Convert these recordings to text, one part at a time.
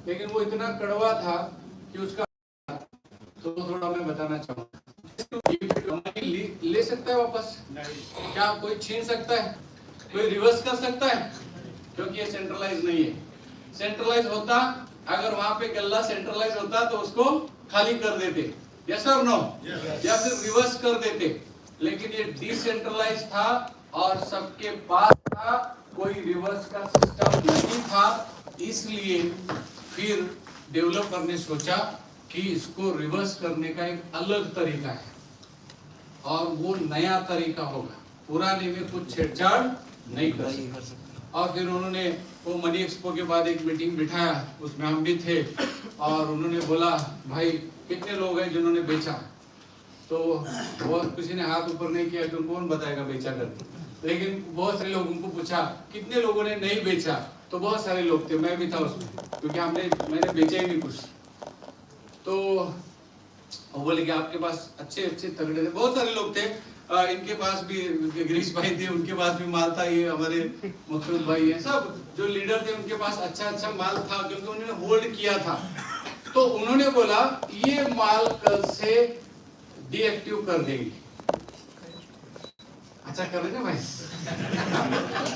लेकिन वो इतना कड़वा था कि उसका तो थोड़ा मैं बताना चाहूँगा। ले सकता है वापस? क्या कोई छीन सकता है? कोई रिवर्स कर सकता है? क्योंकि ये सेंट्रलाइज नहीं है। सेंट्रलाइज होता, अगर वहां पे गल्ला सेंट्रलाइज होता तो उसको खाली कर देते, यस और नो, या फिर रिवर्स कर देते। लेकिन ये डिसेंट्रलाइज था और सबके पास था, कोई रिवर्स का सिस्टम नहीं था। इसलिए फिर डेवलपर ने सोचा कि इसको रिवर्स करने का एक अलग तरीका है और वो नया तरीका होगा, पुराने में कुछ छेड़छाड़ नहीं कर सकते। और फिर उन्होंने वो मनी एक्सपो के बाद एक मीटिंग बिठाया, उसमें हम भी थे, और उन्होंने बोला भाई कितने लोग हैं जिन्होंने बेचा? तो बहुत किसी ने हाथ ऊपर नहीं किया, तो कौन बताएगा बेचा करके। लेकिन बहुत सारे लोगों को पूछा कितने लोगों ने नहीं बेचा, तो बहुत सारे लोग थे, मैं भी था उसमें, क्योंकि मैंने बेचा ही नहीं कुछ। तो वो बोले कि आपके पास अच्छे अच्छे तगड़े थे, बहुत सारे लोग थे, इनके पास भी गिरीश भाई थे, उनके पास भी माल था, ये हमारे मकसूद भाई है, सब जो लीडर थे उनके पास अच्छा अच्छा माल था, क्योंकि उन्होंने होल्ड किया था। तो उन्होंने बोला ये माल कल से डीएक्टिव कर देंगे। अच्छा कर रहे ना भाई,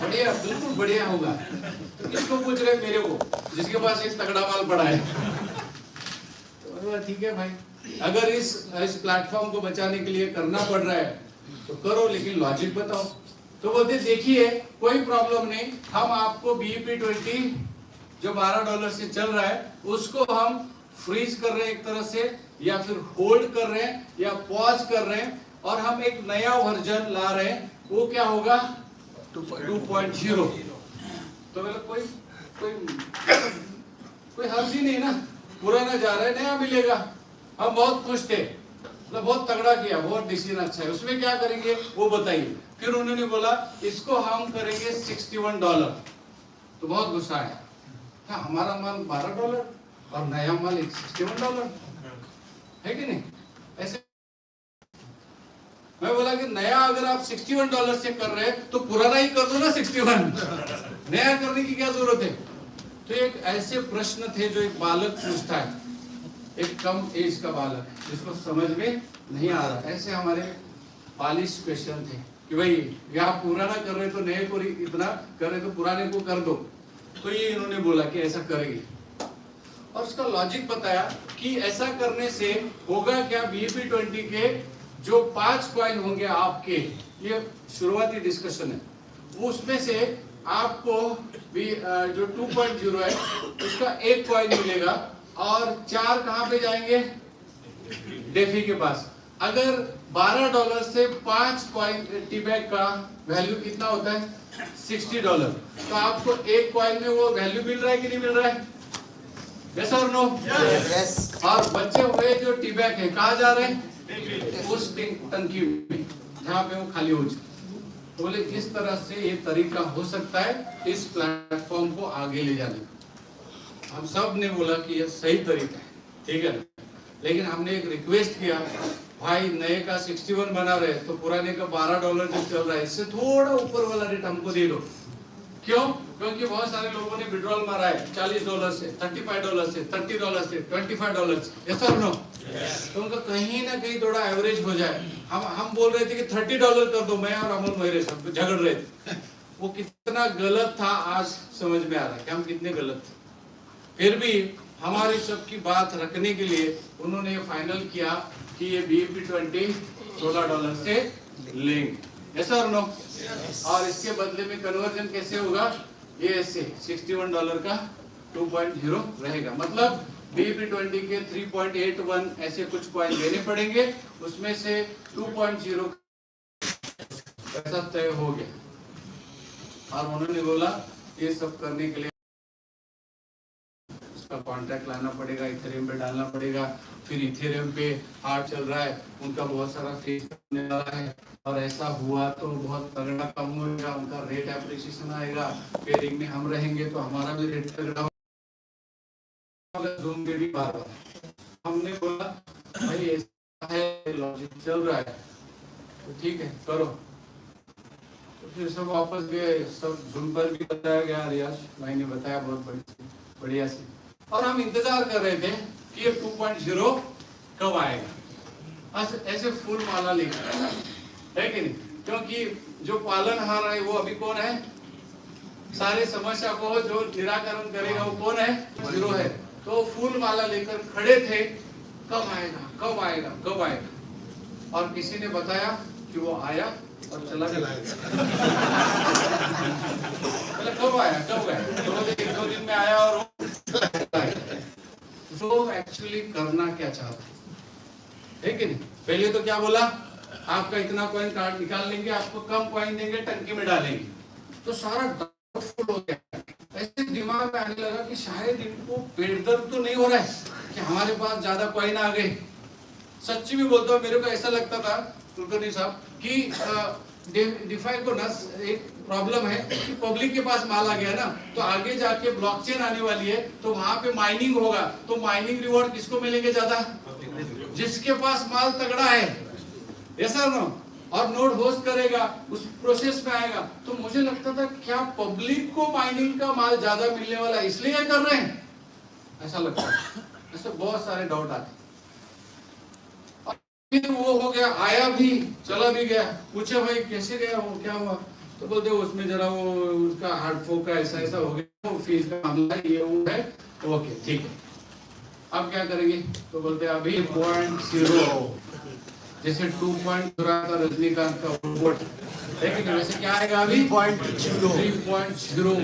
बढ़िया, बिल्कुल बढ़िया होगा। तो किसको पूछ रहे? मेरे को, जिसके पास एक तगड़ा माल पड़ा है। तो ठीक है भाई, अगर इस प्लेटफॉर्म को बचाने के लिए करना पड़ रहा है तो करो, लेकिन लॉजिक बताओ। तो बोलते देखिए कोई प्रॉब्लम नहीं, हम आपको BEP20 जो $12 से चल रहा है उसको हम फ्रीज कर रहे हैं एक तरह से, या फिर होल्ड कर रहे हैं, या पॉज कर रहे हैं, और हम एक नया वर्जन ला रहे हैं। वो क्या होगा? 2.0। तो मतलब कोई हर्ज ही नहीं ना, पुराना जा रहा है, नया मिलेगा। हम बहुत खुश थे, मतलब बहुत तगड़ा किया, बहुत डिसीजन अच्छा है। उसमें क्या करेंगे वो बताइए। फिर उन्होंने बोला इसको हम करेंगे $61। तो बहुत गुस्सा आया, हाँ हमारा माल $12 और नया माल $61 है कि नहीं? ऐसे मैं बोला कि नया अगर आप $61 से कर रहे हैं तो पुराना ही कर दो ना 61, नया करने की क्या जरूरत है? तो एक ऐसे प्रश्न थे जो एक बालक पूछता है, एक कम एज का बालक जिसको समझ में नहीं आ रहा। ऐसे हमारे 40 क्वेश्चन थे कि भाई यहाँ पुराना कर रहे तो नए को इतना कर रहे तो पुराने को कर दो। तो ये इन्होंने बोला कि ऐसा करेंगे, और उसका लॉजिक बताया कि ऐसा करने से होगा क्या, BEP20 के जो 5 कॉइन होंगे आपके, ये शुरुआती डिस्कशन है, उसमें से आपको भी जो 2.0 है उसका 1 कॉइन मिलेगा, और 4 कहां पे जाएंगे? डेफी के पास। अगर $12 से 5 कॉइन टी बैग का वैल्यू कितना होता है? $60। तो आपको 1 कॉइन में वो वैल्यू मिल रहा है कि नहीं मिल रहा है? यस और नो? यस। और बचे हुए जो टी बैग है कहाँ जा रहे हैं? उस टंकी में जहाँ पे वो खाली हो जाए। तो बोले इस तरह से ये तरीका हो सकता है इस प्लेटफॉर्म को आगे ले जाने का। हम सब ने बोला कि ये सही तरीका है, ठीक है। लेकिन हमने एक रिक्वेस्ट किया, भाई नए का 61 बना रहे तो पुराने का $12 जो चल रहा है इससे थोड़ा ऊपर वाला रेट हमको दे दो। क्यों? क्योंकि बहुत सारे लोगों ने विड्रॉल मारा है $40 से, $35 से, $30 से, $25 से, यस और नो? तो उनका कहीं ना कहीं थोड़ा एवरेज हो जाए। हम बोल रहे थे कि $30 कर दो, मैं और अमल मोहरे सब झगड़ रहे थे। वो कितना गलत था आज समझ में आ रहा है कि हम कितने गलत थे। फिर भी हमारी सबकी बात रखने के लिए उन्होंने ये फाइनल किया कि ये BEP20 $16 से लेंगे, यस और नो? और इसके बदले में कन्वर्जन कैसे होगा? ये ऐसे $61 का 2.0 रहेगा, मतलब BEP20 के 3.81 ऐसे कुछ कॉइन देने पड़ेंगे, उसमें से 2.0 ऐसा तय हो गया। और उन्होंने बोला ये सब करने के लिए उसका कॉन्ट्रैक्ट लाना पड़ेगा, इथेरियम पे डालना पड़ेगा। फिर इथेरियम पे हार्ड चल रहा है, उनका बहुत सारा फेस होने वाला है, और ऐसा हुआ तो बहुत तगड़ा कम होगा, उनका रेट एप्रिसिएशन आएगा। पेयरिंग में हम रहेंगे तो हमारा भी रेट तगड़ा होगा, जूम में भी बार बार। हमने बोला भाई ऐसा है, लॉजिक चल रहा है तो ठीक है करो। तो फिर सब वापस गए, सब जूम पर भी बताया गया, रियाज भाई ने बताया बहुत बढ़िया से। और हम इंतजार कर रहे थे कि ये 2.0 कब आएगा। ऐसे फूल माला लेकर, है कि नहीं? क्योंकि जो पालनहार है वो अभी कौन है? सारे समस्या को जो निराकरण करेगा वो कौन है? 0 है। तो फूल माला लेकर खड़े थे, कब आएगा, कब आएगा, कब आएगा। और किसी ने बताया कि वो आया और चला गया। कब आया, कब गया? तो 1-2 दिन में आया और वो एक्चुअली करना क्या चाहता है कि नहीं? पहले तो क्या बोला, आपका इतना कॉइन कार्ड निकाल लेंगे, आपको कम कॉइन देंगे, टंकी में डालेंगे। तो सारा डाउटफुल हो गया। ऐसे दिमाग में आने लगा कि शायद इनको पेट दर्द तो नहीं हो रहा है कि हमारे पास ज्यादा कॉइन आ गए। सच्ची में बोलता हूँ, मेरे को ऐसा लगता था कुलकर्णी साहब कि डिफाई को ना एक प्रॉब्लम है कि पब्लिक के पास माल आ गया ना, तो आगे जाके ब्लॉकचेन आने वाली है, तो वहां पे माइनिंग होगा, तो माइनिंग रिवॉर्ड किसको मिलेंगे? ज्यादा, जिसके पास माल तगड़ा है, ऐसा ना, और नोड होस्ट करेगा, उस प्रोसेस में आएगा। तो मुझे लगता था क्या पब्लिक को माइनिंग का माल ज्यादा मिलने वाला है इसलिए कर रहे हैं, ऐसा लगता है। ऐसे बहुत सारे डाउट आते। वो हो गया, आया भी, चला भी गया। पूछे भाई कैसे गया वो, क्या हुआ? तो बोलते उसमें जरा वो उसका हार्ट फोक का ऐसा ऐसा हो गया, वो फीस का मामला है, ये वो है। ओके ठीक है, अब क्या करेंगे? तो बोलते अभी 0.0, जैसे 2.0 का रजनीकांत का वोट, लेकिन वैसे क्या आएगा अभी? 3.0।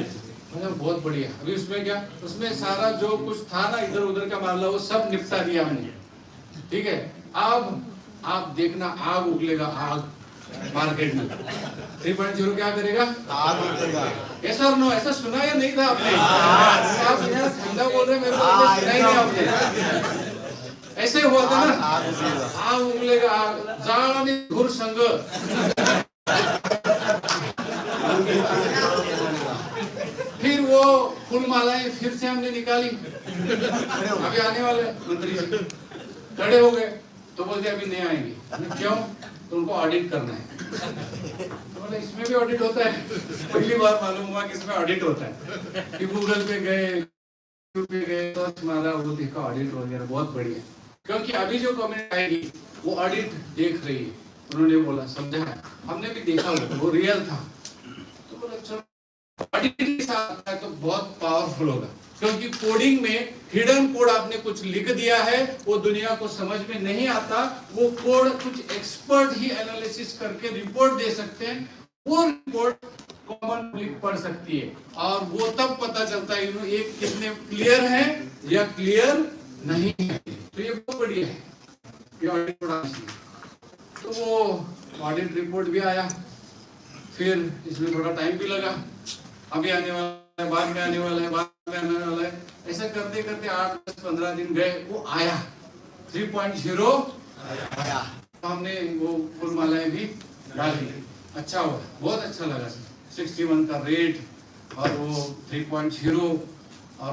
मतलब बहुत बढ़िया। अभी उसमें क्या, उसमें सारा जो कुछ था ना इधर उधर का मामला, वो सब निपटा दिया हमने, ठीक है। अब आप देखना, आग उगलेगा, आग मार्केट में। 3.0 क्या करेगा? आग उगलेगा। ऐसा और नो, ऐसा सुना या नहीं था आपने? आप यार ठंडा बोल रहे, मेरे को सुना ही नहीं आपने। ऐसे हुआ था ना, आग उगलेगा, आग जाने घुर संग। फिर वो फूल मालाएं फिर से हमने निकाली। अभी आने वाले मंत्री जी खड़े हो गए, तो बोलते अभी नहीं आएंगे। क्यों? तो उनको ऑडिट करना है। तो बोले इसमें भी ऑडिट होता है? पहली बार मालूम हुआ कि इसमें ऑडिट होता है। कि गूगल पे गए, यूट्यूब पे गए, तो हमारा वो देखा ऑडिट वगैरह, बहुत बढ़िया। क्योंकि अभी जो कमेंट आएगी वो ऑडिट देख रही है। उन्होंने बोला, समझा है, हमने भी देखा, वो रियल था। तो बोला चलो ऑडिट के साथ है तो बहुत पावरफुल होगा, क्योंकि कोडिंग में हिडन कोड आपने कुछ लिख दिया है, वो दुनिया को समझ में नहीं आता। वो कोड कुछ एक्सपर्ट ही एनालिसिस करके रिपोर्ट दे सकते हैं, वो रिपोर्ट कॉमन पब्लिक पढ़ सकती है, और वो तब पता चलता है ये कितने क्लियर है या क्लियर नहीं है। तो ये बहुत बढ़िया है, ये ऑडिट। तो वो ऑडिट रिपोर्ट भी आया, फिर इसमें थोड़ा टाइम भी लगा। अभी आने वाला है, बाद में आने वाला है, बाद में आने वाला है, ऐसा करते करते 8-10-15 दिन गए, वो आया 3.0 आया। तो हमने वो फूल मालाएं भी डाली। अच्छा हुआ, बहुत अच्छा लगा। 61 का रेट और वो 3.0 और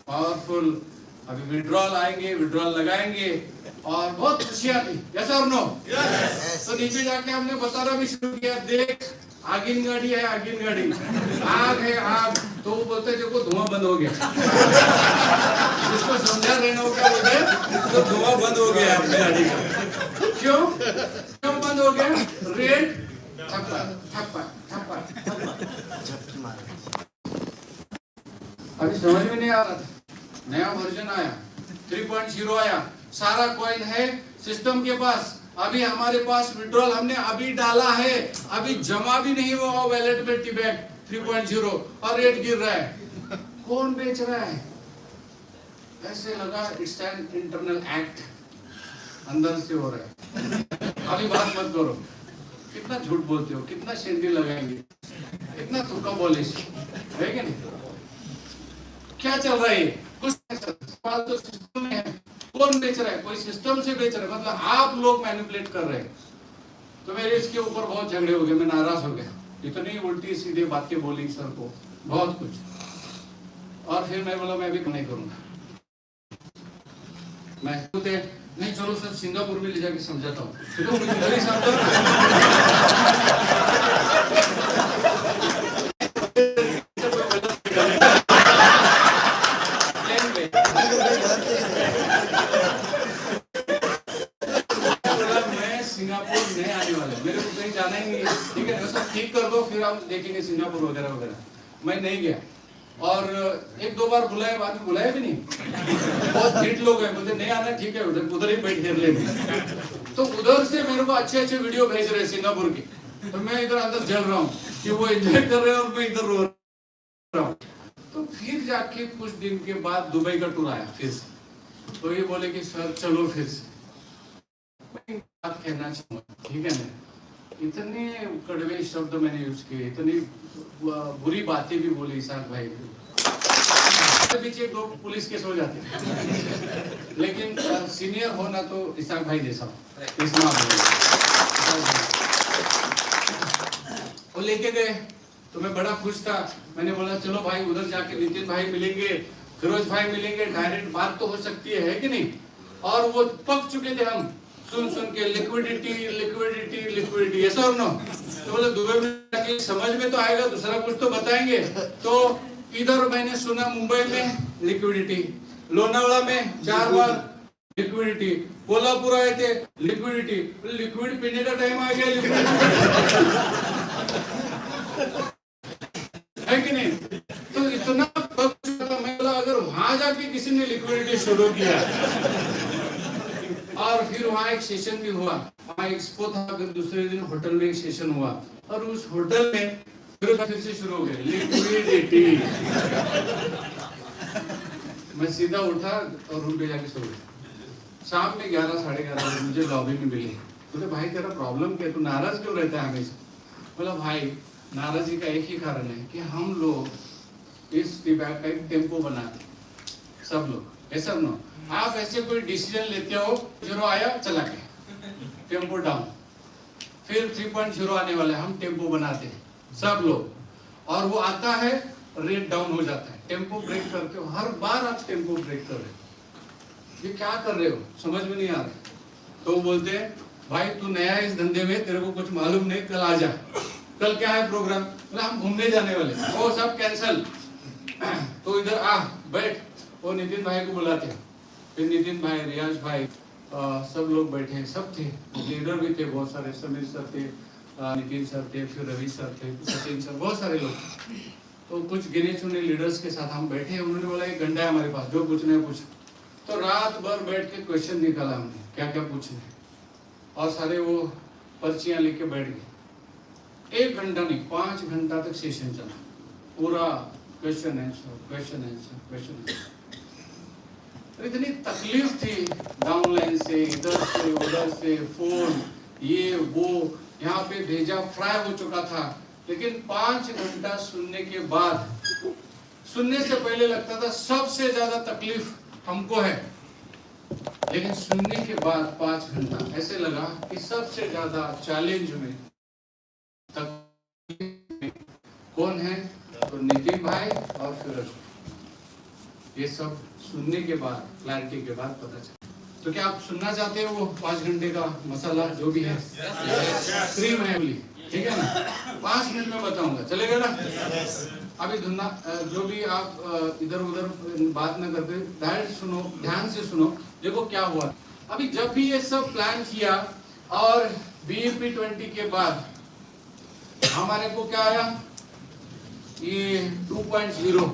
पावरफुल। अभी विड्रॉल आएंगे, विड्रॉल लगाएंगे, और बहुत खुशियां थी। यस और नो? तो नीचे जाके हमने बताना भी शुरू किया, देख आगिन गाड़ी है, आगिन गाड़ी, आग है, आग। तो वो बोलते देखो धुआं बंद हो गया। जिसको समझा रहना हो क्या बोलते, तो धुआं बंद हो गया अपनी गाड़ी का। क्यों क्यों बंद हो गया? रेट ठप्पा ठप्पा ठप्पा झपकी मारा। अभी समझ में नहीं आ रहा था, नया वर्जन आया, 3.0 आया, सारा कॉइन है सिस्टम के पास। अभी हमारे पास विड्रॉल हमने अभी डाला है, अभी जमा भी नहीं हुआ वैलेट में टीबैक 3.0, और रेट गिर रहा है। कौन बेच रहा है? ऐसे लगा इट्स एन इंटरनल एक्ट, अंदर से हो रहा है। अभी बात मत करो, कितना झूठ बोलते हो, कितना शेंडी लगाएंगे, इतना तुक्का बोलिश है कि नहीं? क्या चल रहा है? कुछ तो सिस्टम में है। कौन बेच रहा है? कोई सिस्टम से बेच रहा है, मतलब आप लोग मैनिपुलेट कर रहे हैं। तो मेरे इसके ऊपर बहुत झगड़े हो गए, मैं नाराज हो गया, इतनी उल्टी सीधे बातें बोली सर को, बहुत कुछ। और फिर मैं बोला मैं भी नहीं करूंगा, मैं नहीं, चलो सर सिंगापुर में ले जाके समझाता हूँ। ठीक कर दो, फिर हम देखेंगे सिंगापुर वगैरह वगैरह। मैं नहीं गया, और एक दो बार बुलाया, बाद में बुलाया भी नहीं। बहुत ढीठ लोग हैं, मुझे नहीं आना, ठीक है उधर ही बैठ कर लेंगे। तो उधर से मेरे को अच्छे अच्छे वीडियो भेज रहे सिंगापुर के, तो मैं इधर अंदर जल रहा हूँ कि वो एंजॉय कर रहे हैं और मैं इधर रो रहा हूँ। तो फिर जाके कुछ दिन के बाद दुबई का टूर आया फिर से, तो ये बोले कि सर चलो फिर से। मैं बात कहना चाहूँगा, ठीक है ना, इतने कड़वे शब्द मैंने यूज किए, इतनी बुरी बातें भी बोली इसाक भाई के पीछे दो पुलिस केस हो जाते हैं, लेकिन सीनियर होना तो इसाक भाई जैसा इस वो लेके गए, तो मैं बड़ा खुश था। मैंने बोला चलो भाई उधर जाके नितिन भाई मिलेंगे, फिरोज भाई मिलेंगे, डायरेक्ट बात तो हो सकती है कि नहीं। और वो पक चुके थे हम सुन के, लिक्विडिटी लिक्विडिटी लिक्विडिटी, यस और नो। तो बोले दुबई में जाके समझ में तो आएगा, दूसरा कुछ तो बताएंगे। तो इधर मैंने सुना मुंबई में लिक्विडिटी, लोनावाला में 4 बार लिक्विडिटी, कोल्हापुर आए थे लिक्विडिटी, लिक्विड पीने का टाइम आ गया, लिक्विडिटी है कि नहीं। तो इतना पक चुका था, मैं बोला अगर वहां जाके किसी ने लिक्विडिटी शुरू किया। और फिर वहाँ एक सेशन भी हुआ, वहाँ एक्सपो था, फिर दूसरे दिन होटल में एक सेशन हुआ, और उस होटल में फिर से शुरू हो गए लिक्विडिटी। मैं सीधा उठा और रूम पे जाके सो गया। शाम में 11 साढ़े 11 बजे मुझे लॉबी में मिले, बोले भाई तेरा प्रॉब्लम क्या, तू नाराज क्यों रहता है हमेशा। बोला भाई नाराजगी का एक ही कारण है कि हम लोग इस विभाग का एक टेम्पो बनाते, सब लोग, ऐसा नो आप ऐसे कोई डिसीजन लेते हो, 0 आया चला गया, टेम्पो डाउन, फिर 3.0 आने वाला है, हम टेम्पो बनाते हैं सब लोग, और वो आता है रेट डाउन हो जाता है, टेम्पो ब्रेक करते हो, हर बार आप टेम्पो ब्रेक कर रहे हो, ये क्या कर रहे हो, समझ में नहीं आ रहा। तो बोलते हैं भाई तू नया है इस धंधे में, तेरे को कुछ मालूम नहीं, कल आ जा। कल क्या है प्रोग्राम, मतलब हम घूमने जाने वाले, वो सब कैंसल। तो इधर आ बैठ, वो नितिन भाई को बुलाते हैं, फिर नितिन भाई, रियाज भाई, सब लोग बैठे, सब थे, लीडर भी थे बहुत सारे, समीर सर थे, नितिन सर थे, फिर रवि सर थे, सचिन सर, बहुत सारे लोग। तो कुछ गिने चुने लीडर्स के साथ हम बैठे, उन्होंने बोला एक घंटा है हमारे पास, जो पूछना है पूछ। तो रात भर बैठ के क्वेश्चन निकाला हमने, क्या क्या पूछना है, और सारे वो पर्चियां लेके बैठ गए। 1 घंटा नहीं, 5 घंटा तक सेशन चला, पूरा question answer question answer question answer. इतनी तकलीफ थी, डाउनलाइन से, इधर से उधर से, फोन ये वो, यहाँ पे भेजा फ्राई हो चुका था। लेकिन 5 घंटा सुनने के बाद, सुनने से पहले लगता था सबसे ज्यादा तकलीफ हमको है, लेकिन सुनने के बाद 5 घंटा ऐसे लगा कि सबसे ज्यादा चैलेंज में तकलीफ कौन है, तो नितिन भाई और फिरोज। ये सब सुनने के बाद, क्लैरिटी के बाद पता चला। तो क्या आप सुनना चाहते हो वो 5 घंटे का मसाला जो भी है, क्रीम है, ठीक है ना, 5 मिनट में बताऊंगा, चलेगा ना। अभी धुना जो भी आप इधर उधर बात ना करते, डायरेक्ट सुनो, ध्यान से सुनो। देखो क्या हुआ, अभी जब भी ये सब प्लान किया और BEP 20 के बाद हमारे को क्या आया, ये 2.0।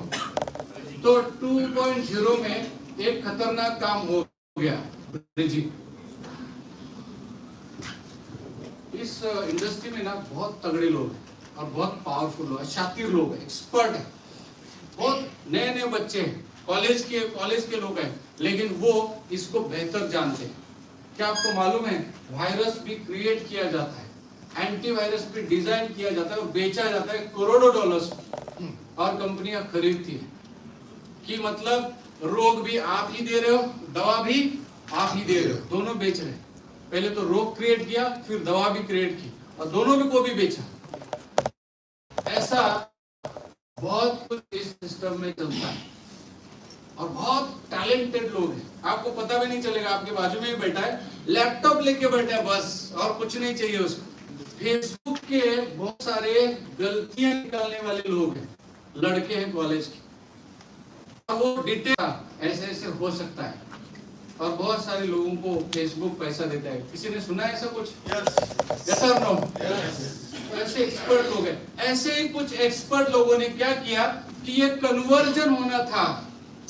तो 2.0 में एक खतरनाक काम हो गया जी। इस इंडस्ट्री में ना बहुत तगड़े लोग हैं और बहुत पावरफुल लोग हैं, शातिर लोग हैं, एक्सपर्ट हैं, बहुत नए नए बच्चे हैं, कॉलेज के लोग हैं, लेकिन वो इसको बेहतर जानते हैं। क्या आपको मालूम है, वायरस भी क्रिएट किया जाता है, एंटीवायरस भी डिजाइन किया जाता है और बेचा जाता है करोड़ों डॉलर्स, और कंपनियां खरीदती है। कि मतलब रोग भी आप ही दे रहे हो, दवा भी आप ही दे रहे हो, दोनों बेच रहे हैं। पहले तो रोग क्रिएट किया, फिर दवा भी क्रिएट की, और दोनों में को भी बेचा। ऐसा बहुत कुछ इस सिस्टम में चलता है, और बहुत टैलेंटेड लोग हैं, आपको पता भी नहीं चलेगा, आपके बाजू में ही बैठा है, लैपटॉप लेके बैठा है बस, और कुछ नहीं चाहिए उसको। फेसबुक के बहुत सारे गलतियां निकालने वाले लोग हैं, लड़के हैं कॉलेज के, वो डिटेल ऐसे ऐसे हो सकता है, और बहुत सारे लोगों को फेसबुक पैसा देता है। किसी ने सुना है ऐसा कुछ? यस और नो? ऐसे एक्सपर्ट लोग हैं। ऐसे ही कुछ एक्सपर्ट लोगों ने क्या किया कि ये कन्वर्जन होना था,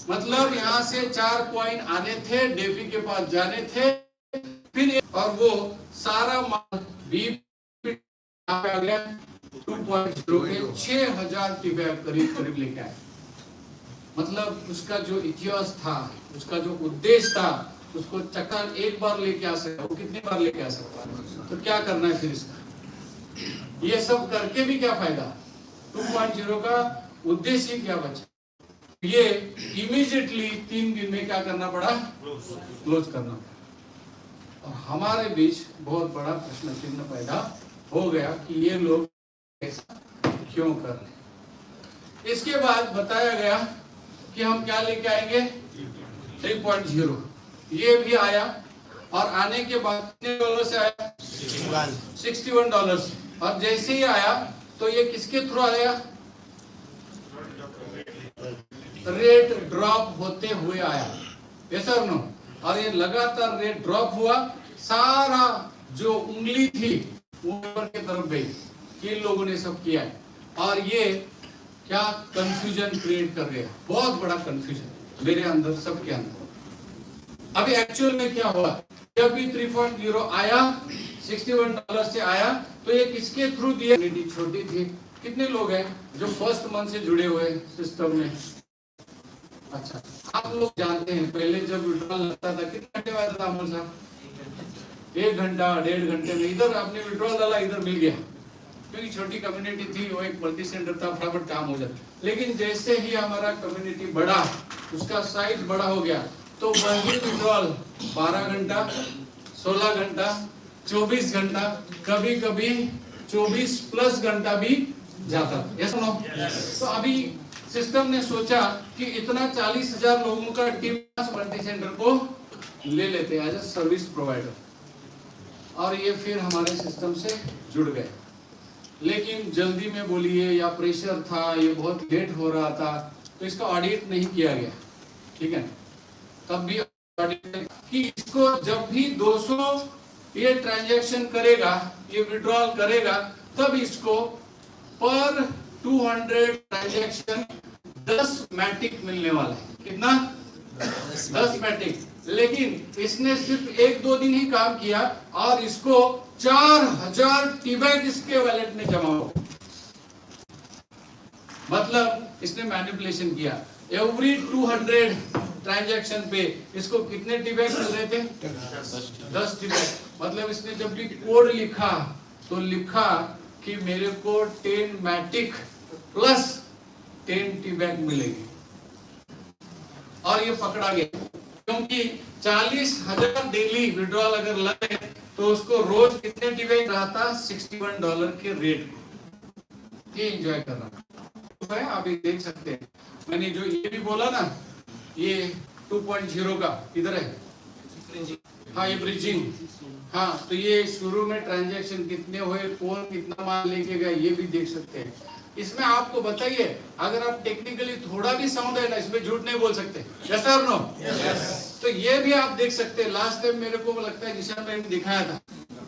मतलब यहाँ से 4 कॉइन आने थे, डेफी के पास जाने थे, फिर और वो सारा माल भी आ गया 2.0 के 6000 की बैग करीब करीब लेके आए। मतलब उसका जो इतिहास था, उसका जो उद्देश्य था, उसको चक्कर एक बार लेके आ सकता, वो कितनी बार लेके आ सकता। तो क्या करना है फिर इसका, ये सब करके भी क्या फायदा। 2.0 का उद्देश्य क्या बचा, ये इमीडिएटली 3 दिन में क्या करना पड़ा, क्लोज करना पड़ा। और हमारे बीच बहुत बड़ा प्रश्न चिन्ह पैदा हो गया कि ये लोग ऐसा क्यों कर रहे। इसके बाद बताया गया कि हम क्या लेके आएंगे 3.0, ये भी आया और आने के बाद कितने डॉलर से आया, $61 से। और जैसे ही आया तो ये किसके थ्रू आया, रेट ड्रॉप होते हुए आया, यस और नो। और ये लगातार रेट ड्रॉप हुआ, सारा जो उंगली थी ऊपर की तरफ गई, इन लोगों ने सब किया है। और ये क्या कंफ्यूजन क्रिएट कर गया, बहुत बड़ा कंफ्यूजन मेरे अंदर, सबके अंदर। अभी एक्चुअल में क्या हुआ, जब भी 3.0 आया, $61 से आया, तो ये किसके थ्रू दिया, छोटी थी। कितने लोग हैं जो फर्स्ट मंथ से जुड़े हुए सिस्टम में। अच्छा, आप लोग जानते हैं पहले जब विड्रॉल लगता था कितने घंटे बाद था अमर साहब, 1 घंटा 1.5 घंटे में इधर आपने विड्रॉल डाला, इधर मिल गया, क्योंकि छोटी कम्युनिटी थी, वो एक मल्टी सेंटर था, फटाफट काम हो जाता। लेकिन जैसे ही हमारा कम्युनिटी बढ़ा, उसका साइज बड़ा हो गया, तो वही विड्रॉल 12 घंटा 16 घंटा 24 घंटा, कभी कभी 24 प्लस घंटा भी जाता था, यस नो। तो अभी सिस्टम ने सोचा कि इतना 40,000 लोगों का टीम मल्टी सेंटर को ले लेते हैं एज ए सर्विस प्रोवाइडर, और ये फिर हमारे सिस्टम से जुड़ गए। लेकिन जल्दी में बोलिए या प्रेशर था, ये बहुत लेट हो रहा था, तो इसका ऑडिट नहीं किया गया, ठीक है। तब भी ऑडिट कि इसको जब भी 200 ये ट्रांजैक्शन करेगा, ये विड्रॉल करेगा, तब इसको पर 200 ट्रांजैक्शन 10 मैटिक मिलने वाला है। कितना, 10 मैटिक। लेकिन इसने सिर्फ 1-2 दिन ही काम किया और इसको 4000 टी-बैग इसके वैलेट में जमा हो, मतलब इसने मैनिपुलेशन किया। एवरी 200 ट्रांजैक्शन पे इसको कितने टी-बैग मिल रहे थे, 10 टी-बैग। मतलब इसने जब भी कोड लिखा तो लिखा कि मेरे को 10 मैटिक प्लस 10 टी-बैग मिलेगी, और ये पकड़ा गया। क्योंकि 40,000 डेली विड्रॉल अगर लगे तो उसको रोज कितने टी-बैग रहा था, $61 के रेट को ये एंजॉय कर रहा था। है आप ये देख सकते हैं, मैंने जो ये भी बोला ना, ये 2.0 का इधर है, हाँ ये ब्रिजिंग, हाँ तो ये शुरू में ट्रांजैक्शन कितने हुए, कौन कितना माल लेके गया, ये भी देख सकते हैं। इसमें आपको बताइए, अगर आप टेक्निकली थोड़ा भी साउंड है ना, इसमें झूठ नहीं बोल सकते, यस और नो। तो ये भी आप देख सकते हैं। लास्ट टाइम मेरे को लगता है जिसे मैंने दिखाया था,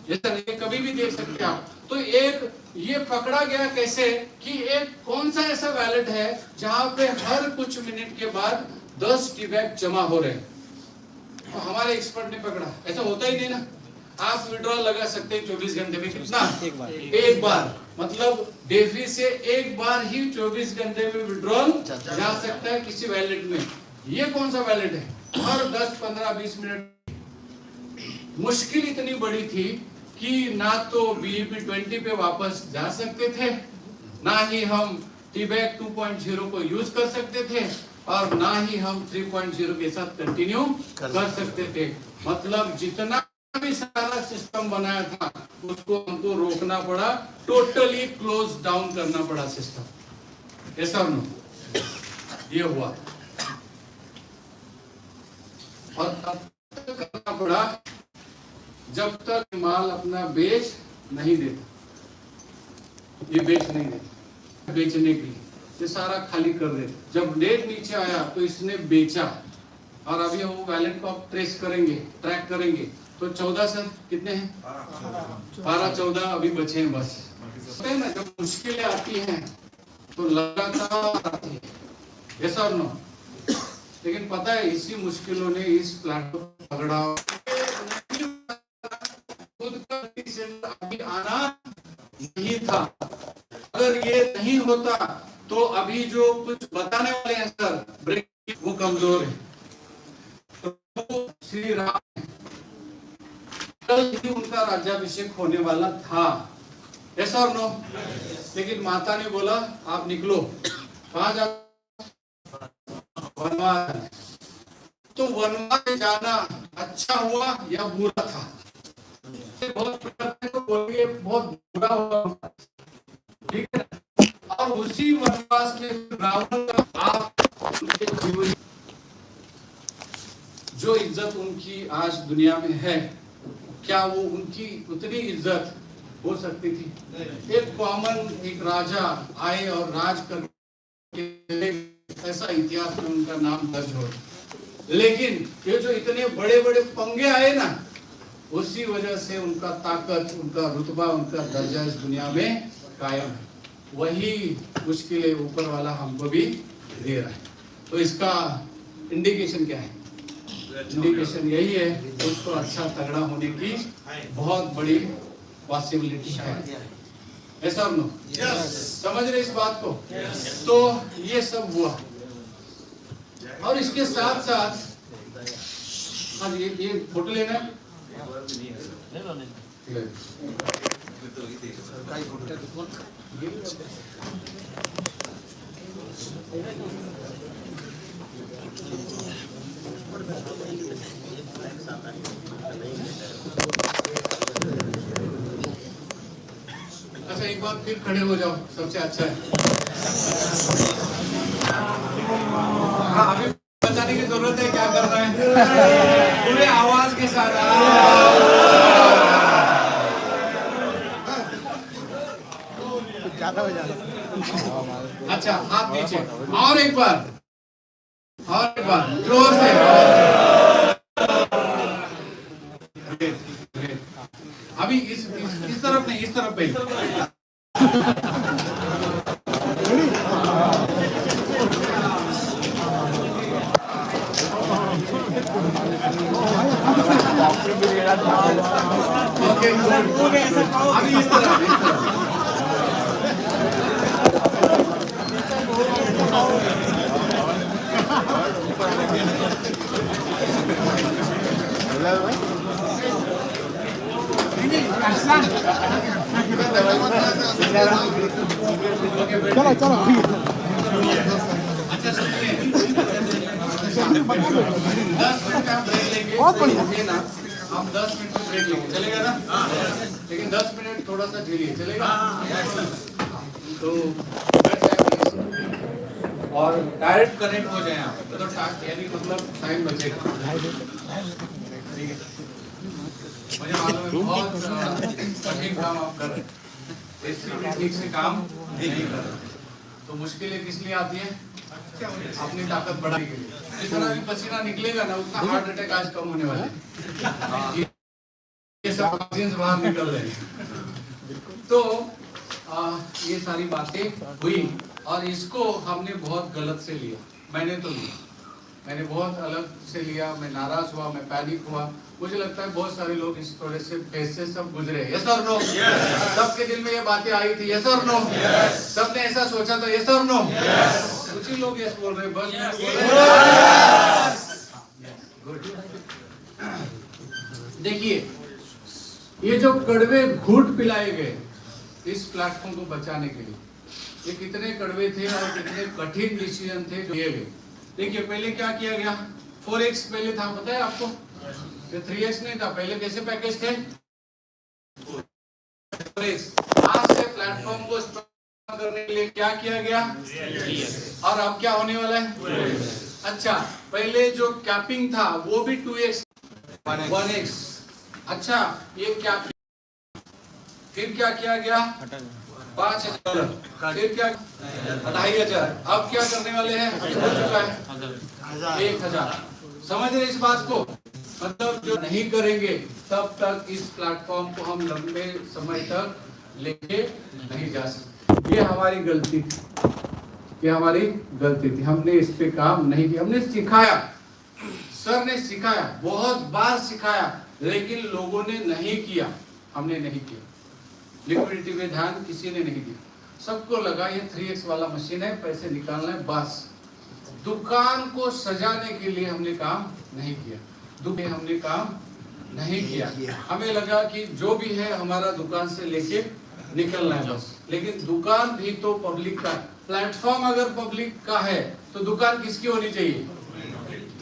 ये कभी भी देख सकते हैं आप। तो एक ये पकड़ा गया कैसे कि एक कौन सा ऐसा वैलेट है जहां पे हर कुछ मिनट के बाद 10 टी-बैग जमा हो रहे हैं। तो हमारे एक्सपर्ट ने पकड़ा, ऐसा होता ही नहीं ना। आप विड्रॉल लगा सकते हैं 24 घंटे में, कितना, एक बार। मतलब डेफी से एक बार ही 24 घंटे में विड्रॉल जा सकता है किसी वैलेट में। ये कौन सा वैलेट है, हर 10, 15, 20 मिनट। मुश्किल इतनी बड़ी थी कि ना तो BEP 20 पे वापस जा सकते थे, ना ही हम टी-बैग 2.0 को यूज कर सकते थे, और ना ही हम 3.0 के साथ कंटिन्यू कर सकते थे। मतलब जितना भी सारा सिस्टम बनाया था उसको हमको रोकना पड़ा, टोटली क्लोज डाउन करना पड़ा सिस्टम, ऐसा नो ये हुआ। और तब तक करना पड़ा जब तक माल अपना बेच नहीं देता, ये बेच नहीं देता, बेचने के लिए ये सारा खाली कर देता। जब रेट नीचे आया तो इसने बेचा, और अभी वो वैलेट को आप ट्रेस करेंगे, ट्रैक करेंगे, तो 14 सर कितने हैं, 12-14 अभी बचे हैं बस। ना जब मुश्किलें आती हैं तो लगातार आती है, यस और नो। लेकिन पता है इसी मुश्किलों ने इस प्लेटफॉर्म पकड़ा, खुद का अभी आना नहीं था। अगर ये नहीं होता तो अभी जो कुछ बताने वाले हैं सर ब्रेक वो कमजोर है। तो श्री राम कल ही उनका राज्याभिषेक होने वाला था, यस और नो। लेकिन माता ने बोला आप निकलो, कहां जा, वनवास। तो वनवास जाना अच्छा हुआ या बुरा था? बहुत बुरा हुआ, ठीक है। और उसी वनवास में रावण का आप जो इज्जत उनकी आज दुनिया में है, क्या वो उनकी उतनी इज्जत हो सकती थी? एक कॉमन एक राजा आए और राज करके ऐसा इतिहास में उनका नाम दर्ज हो। लेकिन ये जो इतने बड़े बड़े पंगे आए ना, उसी वजह से उनका ताकत, उनका रुतबा, उनका दर्जा इस दुनिया में कायम है। वही मुश्किलें ऊपर वाला हमको भी दे रहा है। तो इसका इंडिकेशन क्या है? इंडिकेशन यही है उसको अच्छा तगड़ा होने की बहुत बड़ी पॉसिबिलिटी है, ऐसा और नो? समझ रहे इस बात को? तो ये सब हुआ और इसके साथ साथ हाँ ये फोटो लेना है। अच्छा एक बार फिर खड़े हो जाओ, सबसे अच्छा है। हाँ अभी बताने की जरूरत है क्या करना है, पूरे आवाज के साथ। अच्छा हाथ नीचे, और एक बार जोर से। अभी इस तरफ नहीं, इस तरफ पे। ओके अभी इस तरफ। चलो चलो अच्छा सुनिए, 10 मिनट का ब्रेक लेंगे, बहुत बढ़िया। ना हम 10 मिनट का ब्रेक लेंगे, चलेगा ना? लेकिन 10 मिनट थोड़ा सा झेलिए, चलेगा? तो और डायरेक्ट कनेक्ट हो जाए आप, तो यानी मतलब टाइम बचेगा। ठीक है, मुझे मालूम है बहुत कठिन काम आप कर रहे हैं, इसलिए ठीक से काम नहीं कर रहे। तो मुश्किलें किस लिए आती है? अपनी ताकत बढ़ाने के लिए। जितना भी पसीना निकलेगा ना उतना हार्ट अटैक आज कम होने वाले हैं। ये सब टॉक्सिन्स बाहर निकल रहे हैं। तो ये सारी बातें हुई और इसको हमने बहुत गलत से लिया। मैंने तो लिया, मैंने बहुत अलग से लिया। मैं नाराज हुआ, मैं पैनिक हुआ। मुझे लगता है बहुत सारे लोग इस थोड़े से फेस से सब गुजरे, यस और नो? सबके दिल में ये बातें आई थी, यस और नो? सबने ऐसा सोचा था, यस और नो? कुछ ही लोग यस बोल रहे, बस देखिए ये जो कड़वे घूंट पिलाए गए इस प्लेटफॉर्म को बचाने के लिए, ये कितने कड़वे थे और कितने कठिन डिसीजन थे जो लिए गए। देखिए पहले क्या किया गया, 4x पहले था, पता है आपको? 3x नहीं था। पहले कैसे पैकेज थे? 4x। आज से प्लेटफॉर्म को स्ट्रॉन्ग करने के लिए क्या किया गया? और अब क्या होने वाला है? अच्छा पहले जो कैपिंग था वो भी 2x 1x। अच्छा ये क्या, फिर क्या किया गया? 5,000, फिर क्या 2,500। अब क्या करने वाले हैं? हो चुका है 1,000। समझ रहे इस बात को? मतलब जो नहीं करेंगे तब तक इस प्लेटफॉर्म को हम लंबे समय तक लेके नहीं जा सकते। ये हमारी गलती थी, ये हमारी गलती थी, हमने इस पे काम नहीं किया। हमने सिखाया, सर ने सिखाया, बहुत बार सिखाया, लेकिन लोगों ने नहीं किया, हमने नहीं किया। लिक्विडिटी में ध्यान किसी ने नहीं दिया। सबको लगा ये 3x वाला मशीन है, पैसे निकालना है बस। दुकान को सजाने के लिए हमने काम नहीं किया, दुकान हमने काम नहीं किया। हमें लगा कि जो भी है हमारा दुकान से लेके निकलना है बस। लेकिन दुकान भी तो पब्लिक का, प्लेटफॉर्म अगर पब्लिक का है तो दुकान किसकी होनी चाहिए?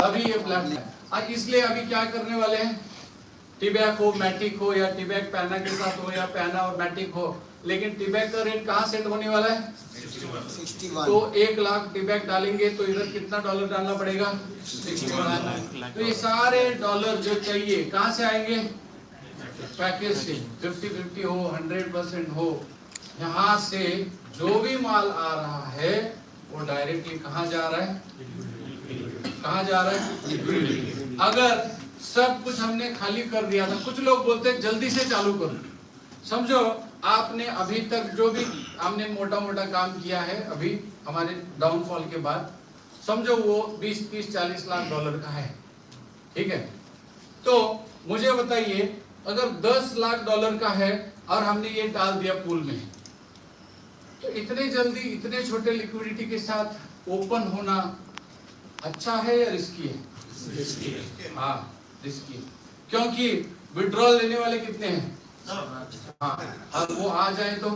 अभी ये प्लेटफॉर्म है। इसलिए अभी क्या करने वाले हैं, टीबैक हो, मैटिक हो, या टीबैक पैना के साथ हो, या पैना और मैटिक हो, लेकिन टीबैक का रेट कहाँ सेट होने वाला है? 61। तो 1 लाख टीबैक डालेंगे तो इधर कितना डॉलर डालना पड़ेगा? 61। तो ये सारे डॉलर जो चाहिए कहाँ से आएंगे? पैकेज से। 50-50 हो, 100% हो, यहाँ से जो भी माल आ रहा है वो डायरेक्टली कहाँ जा रहा है? कहाँ जा रहा है? अगर सब कुछ हमने खाली कर दिया था, कुछ लोग बोलते हैं जल्दी से चालू करो। समझो आपने अभी तक जो भी हमने मोटा मोटा काम किया है अभी हमारे डाउनफॉल के बाद, समझो वो 20-30-40 लाख डॉलर का है, ठीक है? तो मुझे बताइए, अगर 10 लाख डॉलर का है और हमने ये डाल दिया पूल में, तो इतने जल्दी इतने छोटे लिक्विडिटी के साथ ओपन होना अच्छा है या रिस्की है? हाँ, रिस्की। क्योंकि विड्रॉल लेने वाले कितने हैं? हाँ, और वो आ जाए तो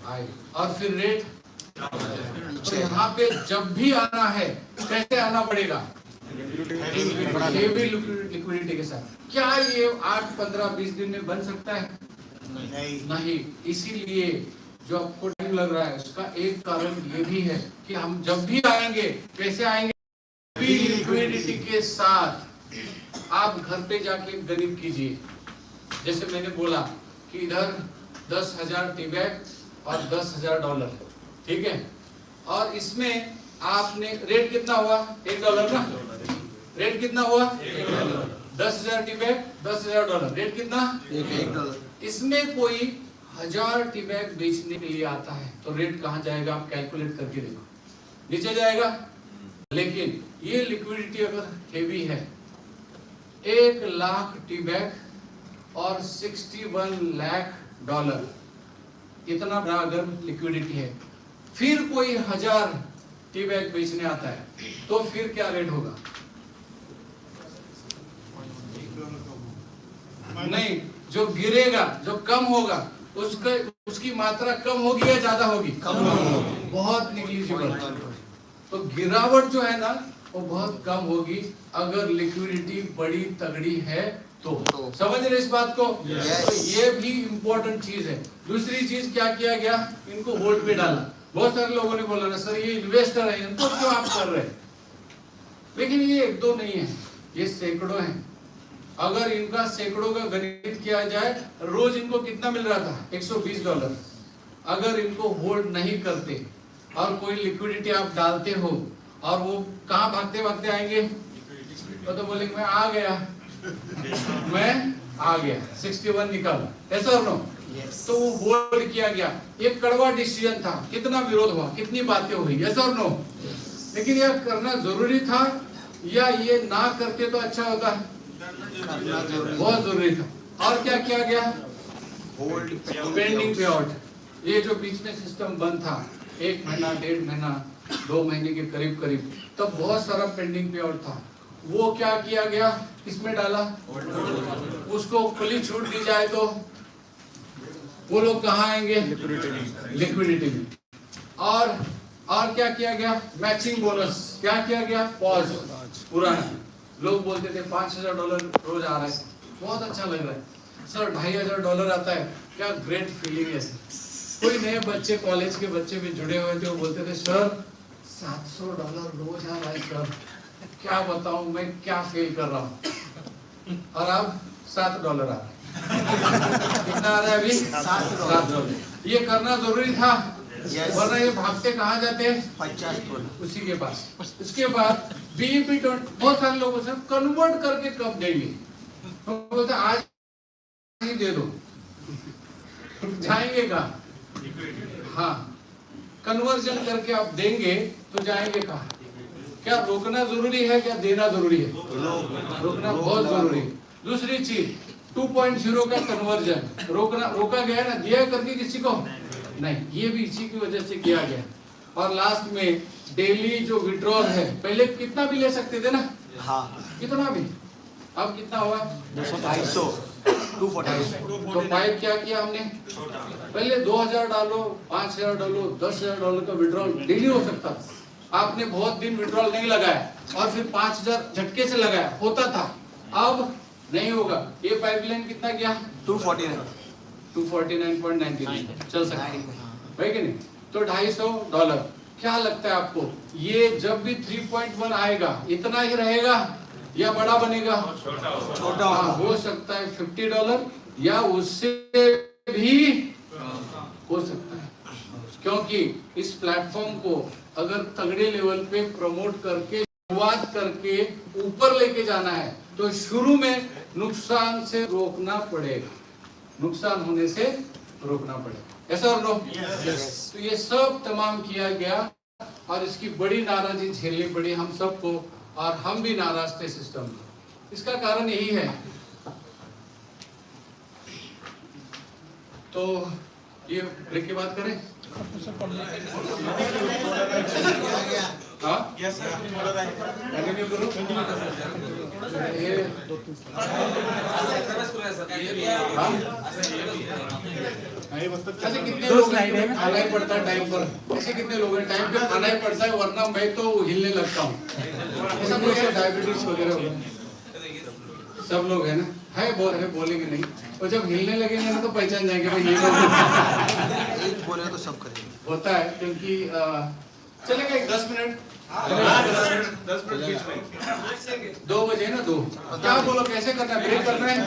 आए, और फिर रेट। तो यहाँ पे जब भी आना है कैसे आना पड़ेगा? हेवी लिक्विडिटी के साथ। क्या ये 8-15-20 दिन में बन सकता है? नहीं। इसीलिए जो आपको टाइम लग रहा है उसका एक कारण ये भी है कि हम जब भी आएंगे कैसे आएंगे? लिक्विडिटी के साथ। आप घर पे जाके गणित कीजिए, जैसे मैंने बोला कि इधर 10,000 टीबैक और 10,000 डॉलर, ठीक है? और इसमें आपने रेट कितना हुआ? $1 ना? रेट कितना हुआ? 10,000 टीबैक, 10,000 डॉलर, रेट कितना? $1। इसमें कोई 1000 टीबैक बेचने के लिए आता है तो रेट कहाँ जाएगा? आप कैलकुलेट करके देखो, नीचे जाएगा। लेकिन ये लिक्विडिटी अगर हेवी है, 1 लाख टीबैक और 61 लाख डॉलर, इतना बड़ा अगर लिक्विडिटी है, फिर कोई 1000 टीबैक बेचने आता है तो फिर क्या रेट होगा? नहीं, जो गिरेगा, जो कम होगा, उसकी मात्रा कम होगी या ज्यादा होगी? कम होगी, बहुत निग्लिजिबल। तो गिरावट जो है ना वो बहुत कम होगी अगर लिक्विडिटी बड़ी तगड़ी है तो। समझ रहे इस बात को? तो ये भी इम्पोर्टेंट चीज है। दूसरी चीज क्या किया गया? इनको होल्ड पे डाला। बहुत सारे लोगों ने बोला ना सर ये इन्वेस्टर है, इनको क्यों आप कर रहे हैं? लेकिन ये 1-2 नहीं है, ये सैकड़ों हैं। अगर इनका सैकड़ों का गणित किया जाए, रोज इनको कितना मिल रहा था? $120। अगर इनको होल्ड नहीं करते और कोई लिक्विडिटी आप डालते हो और वो कहाँ भागते भागते आएंगे? तो बोलेंगे मैं आ गया, मैं आ गया, 61 निकाला, ऐसा और नो? तो वो होल्ड किया गया। एक कड़वा डिसीजन था, कितना विरोध हुआ, कितनी बातें हुई, ऐसा और नो? लेकिन यह करना जरूरी था या ये ना करते तो अच्छा होता? बहुत जरूरी था। और क्या किया गया? होल्ड पेंडिंग पे आउट। ये जो बीच में सिस्टम बंद था 1 महीना, 1.5 महीना, 2 महीने के करीब करीब, तब बहुत सारा पेंडिंग पे आउट था। वो क्या किया गया? इसमें डाला। उसको खुली छूट दी जाए तो वो लोग कहाँ आएंगे? लिक्विडिटी में। और क्या किया गया? Matching bonus. क्या किया गया? पॉज। पुराना लोग बोलते थे $5,000 रोज आ रहा है, बहुत अच्छा लग रहा है सर। $2,500 आता है, क्या ग्रेट फीलिंग है। कोई नए बच्चे, कॉलेज के बच्चे भी जुड़े हुए थे, वो बोलते थे सर $700 रोज आ रहा है सर, क्या बताऊं मैं क्या फील कर रहा हूँ। और अब $7 आ रहा है। कितना आ रहा है अभी? $7। ये करना जरूरी था, वरना ये भागते कहाँ जाते? $50 उसी के पास। उसके बाद BEP बहुत सारे लोगों से कन्वर्ट करके कब देंगे? तो बोलते आज ही दे दो, जाएंगे कहाँ? हाँ, कन्वर्जन करके आप देंगे तो जाएंगे कहाँ? क्या रोकना जरूरी है, क्या देना जरूरी है? रोकना बहुत जरूरी है। दूसरी चीज 2.0 का कन्वर्जन रोका गया ना, दिया करके किसी को नहीं, ये भी इसी की वजह से किया गया। और लास्ट में डेली जो विड्रॉल है, पहले कितना भी ले सकते थे ना, हाँ, कितना भी, अब कितना हुआ? 240 तो पाइप क्या किया हमने, पहले 2000 डालो, 5000 डालो, 10,000 डॉलर का विड्रॉल डेली हो सकता था। आपने बहुत दिन विड्रॉल नहीं लगाया और फिर 5000 झटके से लगाया, होता था। अब नहीं होगा। ये पाइपलाइन कितना गया? 249.99 चल सकता है कि नहीं? तो $250। क्या लगता है आपको, ये जब भी 3.1 आएगा इतना ही रहेगा या बड़ा बनेगा? छोटा हाँ, हो सकता है $50 या उससे भी हो सकता है, क्योंकि इस प्लेटफॉर्म को अगर तगड़े लेवल पे प्रमोट करके, शुरुआत करके ऊपर लेके जाना है तो शुरू में नुकसान से रोकना पड़ेगा, नुकसान होने से रोकना पड़ेगा। ऐसा और नो? तो ये सब तमाम किया गया और इसकी बड़ी नाराजगी झेलनी पड़ी हम सबको, और हम भी नाराज थे सिस्टम में। इसका कारण यही है। तो ये ब्रेक की बात करें? हाँ, कंटिन्यू करो। ये हाँ? ऐसे कितने लोग हैं, खाना ही पड़ता है टाइम पर? ऐसे कितने लोग हैं टाइम पे खाना ही पड़ता है, वरना मैं तो हिलने लगता हूँ। ऐसा कोई है डायबिटीज वगैरह? सब लोग है ना, है बहुत है, बोलेंगे नहीं, और जब हिलने लगेंगे ना तो पहचान जाएंगे भाई ये लोग बोले तो सब करेंगे। होता है। क्योंकि चलेगा 10 मिनट, 2 बजे ना, 2 क्या बोलो, कैसे करना है, ब्रेक करना है?